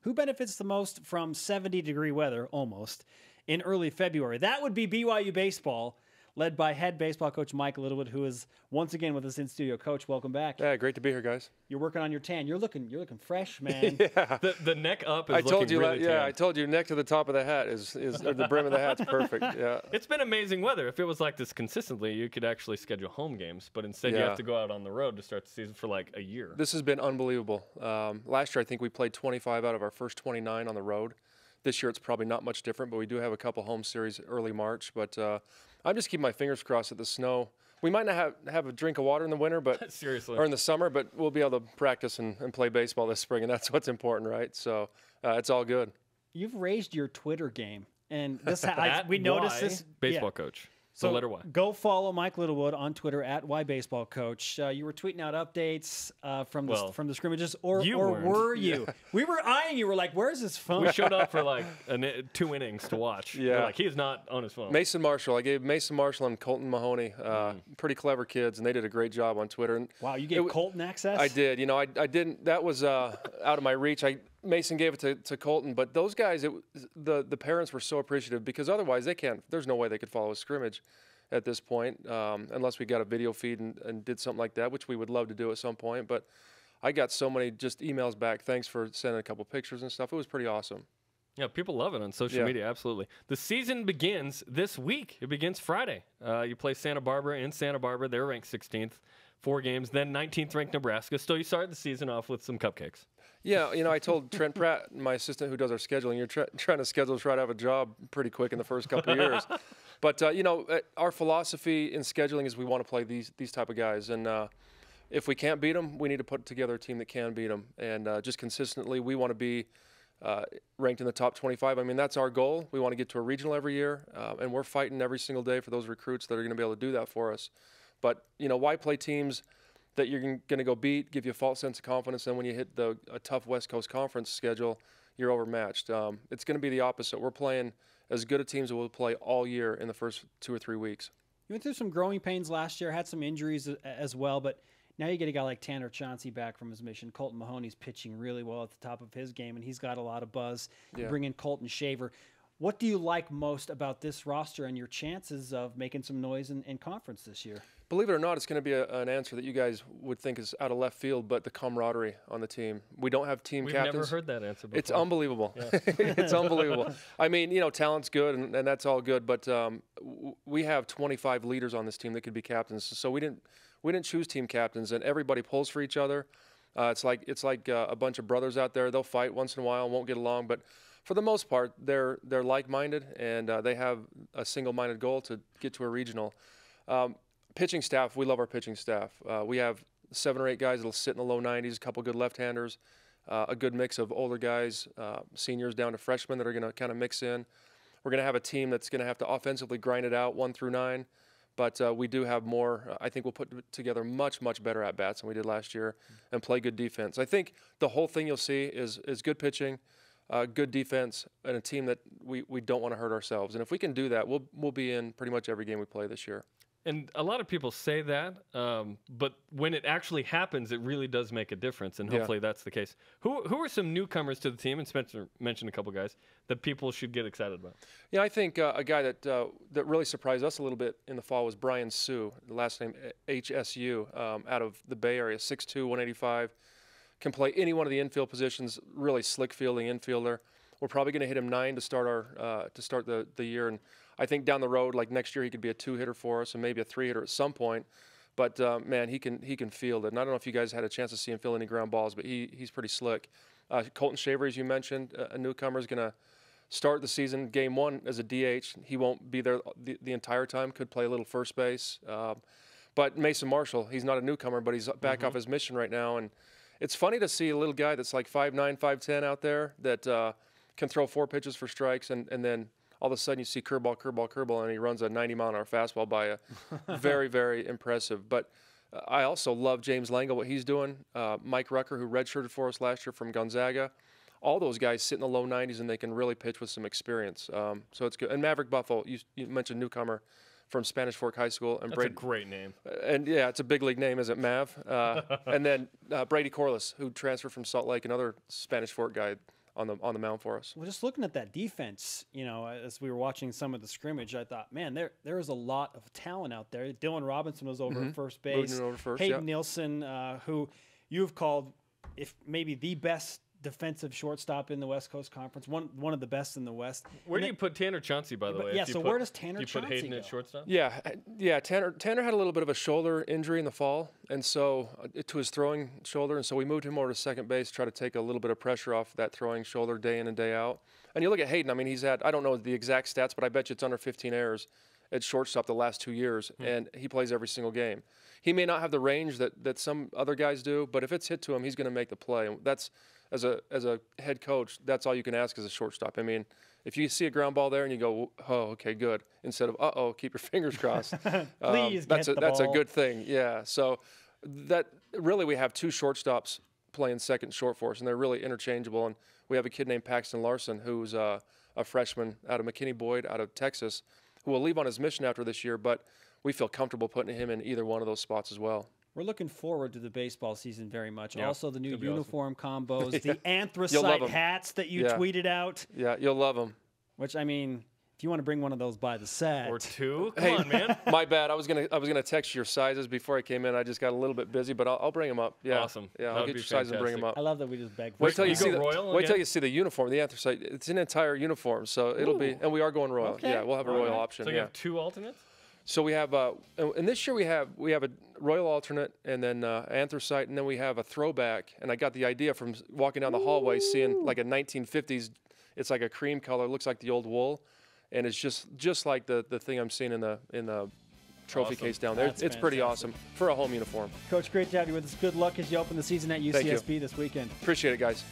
Who benefits the most from 70-degree weather, almost, in early February? That would be BYU Baseball, led by head baseball coach MIke Littlewood, who is once again with us in studio. Coach, welcome back. Yeah, great to be here, guys. You're working on your tan. You're looking fresh, man. Yeah. The neck up is looking really tan. Yeah, I told you, neck to the top of the hat or the brim of the hat's perfect. Yeah. It's been amazing weather. If it was like this consistently, you could actually schedule home games, but instead you have to go out on the road to start the season for like a year. This has been unbelievable. Last year, I think we played 25 out of our first 29 on the road. This year, it's probably not much different, but we do have a couple home series early March. But I'm just keeping my fingers crossed that the snow. We might not have a drink of water in the winter, but seriously, or in the summer, but we'll be able to practice and play baseball this spring, and that's what's important, right? So it's all good. You've raised your Twitter game, and this we noticed this. Baseball coach. So letter Y. Go follow MIke Littlewood on Twitter at @YBaseballCoach. You were tweeting out updates from the scrimmages, or were you? Yeah. We were eyeing you. We're like, where's his phone? We showed up for like 2 innings to watch. Yeah, we're like, he's not on his phone. Mason Marshall. I gave Mason Marshall and Colton Mahoney, pretty clever kids, and they did a great job on Twitter. And wow, you gave Colton access? I did. You know, I didn't. That was out of my reach. Mason gave it to Colton, but those guys, the parents were so appreciative because otherwise they can't. There's no way they could follow a scrimmage at this point unless we got a video feed and did something like that, which we would love to do at some point. But I got so many just emails back. Thanks for sending a couple pictures and stuff. It was pretty awesome. Yeah, people love it on social media, absolutely. The season begins this week. It begins Friday. You play Santa Barbara in Santa Barbara. They're ranked 16th. 4 games, then 19th ranked Nebraska. So you started the season off with some cupcakes. Yeah, you know, I told Trent Pratt, my assistant who does our scheduling, you're trying to schedule us right out of a job pretty quick in the first couple of years. But, you know, our philosophy in scheduling is we want to play these type of guys. And if we can't beat them, we need to put together a team that can beat them. And just consistently, we want to be ranked in the top 25. I mean, that's our goal. We want to get to a regional every year. And we're fighting every single day for those recruits that are going to be able to do that for us. But, you know, why play teams that you're going to go beat, give you a false sense of confidence, and when you hit a tough West Coast Conference schedule, you're overmatched. It's going to be the opposite. We're playing as good a teams as we'll play all year in the first 2 or 3 weeks. You went through some growing pains last year, had some injuries as well, but now you get a guy like Tanner Chauncey back from his mission. Colton Mahoney's pitching really well at the top of his game, and he's got a lot of buzz. You bring in Colton Shaver. What do you like most about this roster and your chances of making some noise in conference this year? Believe it or not, it's going to be an answer that you guys would think is out of left field, but the camaraderie on the team. We don't have team captains. We've never heard that answer before. It's unbelievable. Yeah. It's unbelievable. I mean, you know, talent's good, and that's all good, but we have 25 leaders on this team that could be captains. So we didn't choose team captains, and everybody pulls for each other. It's like a bunch of brothers out there. They'll fight once in a while and won't get along, but for the most part, they're like-minded, and they have a single-minded goal to get to a regional. Pitching staff, we love our pitching staff. We have 7 or 8 guys that'll sit in the low 90s, a couple good left-handers, a good mix of older guys, seniors down to freshmen that are going to kind of mix in. We're going to have a team that's going to have to offensively grind it out 1 through 9, but we do have more. I think we'll put together much, much better at-bats than we did last year and play good defense. I think the whole thing you'll see is good pitching, good defense, and a team that we don't want to hurt ourselves. And if we can do that, we'll be in pretty much every game we play this year. And a lot of people say that, but when it actually happens, it really does make a difference, and hopefully that's the case. Who are some newcomers to the team, and Spencer mentioned a couple guys, that people should get excited about? Yeah, I think a guy that really surprised us a little bit in the fall was Brian Sue, the last name HSU, out of the Bay Area, 6'2", 185, can play any one of the infield positions, really slick fielding infielder. We're probably going to hit him 9 to start the year, and I think down the road, like next year, he could be a 2-hitter for us and maybe a 3-hitter at some point. But man, he can field it. And I don't know if you guys had a chance to see him field any ground balls, but he's pretty slick. Colton Shaver, as you mentioned, a newcomer, is going to start the season game 1 as a DH. He won't be there the entire time. Could play a little first base. But Mason Marshall, he's not a newcomer, but he's back off his mission right now. And it's funny to see a little guy that's like 5'9", 5'10" out there that can throw 4 pitches for strikes, and then all of a sudden you see curveball, and he runs a 90-mile-an-hour fastball by a very, very impressive. But I also love James Langle, what he's doing. Mike Rucker, who redshirted for us last year from Gonzaga. All those guys sit in the low 90s, and they can really pitch with some experience. So it's good. And Maverick Buffalo, you mentioned newcomer from Spanish Fork High School. And That's a great name. And, yeah, it's a big league name, isn't it, Mav? And then Brady Corliss, who transferred from Salt Lake, another Spanish Fork guy. on the mound for us. Well, just looking at that defense, you know, as we were watching some of the scrimmage, I thought, man, there is a lot of talent out there. Dylan Robinson was over at first base. Over first, Hayden Nielsen, who you've called, if maybe the best defensive shortstop in the West Coast Conference, one of the best in the West. Where do you put Tanner Chauncey, by the way? Yeah, so where does Tanner Chauncey go? You put Hayden at shortstop? Yeah. Tanner had a little bit of a shoulder injury in the fall, and so to his throwing shoulder, and so we moved him over to second base, try to take a little bit of pressure off that throwing shoulder day in and day out. And you look at Hayden. I mean, he's had, I don't know the exact stats, but I bet you it's under 15 errors at shortstop the last 2 years, and he plays every single game. He may not have the range that some other guys do, but if it's hit to him, he's going to make the play. And that's, as a head coach, that's all you can ask as a shortstop. I mean, if you see a ground ball there and you go, oh, okay, good, instead of, uh-oh, keep your fingers crossed. Please that's get the that's a ball. good thing. Yeah. So that really, we have two shortstops playing second short for us, and they're really interchangeable. And we have a kid named Paxton Larson, who's a freshman out of McKinney Boyd out of Texas, who will leave on his mission after this year, but we feel comfortable putting him in either one of those spots as well. We're looking forward to the baseball season very much. Yeah, Also, the new it'll be uniform combos, the You'll love anthracite 'em. hats that you tweeted out. Yeah, you'll love them. Which, I mean, if you want to bring one of those by the set. Or two? Come on, man. My bad. I was gonna text your sizes before I came in. I just got a little bit busy, but I'll bring them up. Yeah. Awesome. Yeah, That I'll would get be your sizes and bring them up. I love that we just beg for Wait till you it. see go Royal wait till again? you see the uniform, the anthracite. It's an entire uniform, so it'll be, and we are going Royal. Okay. Yeah, we'll have a Royal option. So you Yeah. have two alternates? So we have, and this year we have a Royal alternate, and then anthracite, and then we have a throwback. And I got the idea from walking down the hallway, seeing like a 1950s. It's like a cream color, looks like the old wool, and it's just like the thing I'm seeing in the trophy Awesome. case down there. That's It's pretty fantastic. awesome for a home uniform. Coach, great to have you with us. Good luck as you open the season at you. UCSB this weekend. Appreciate it, guys.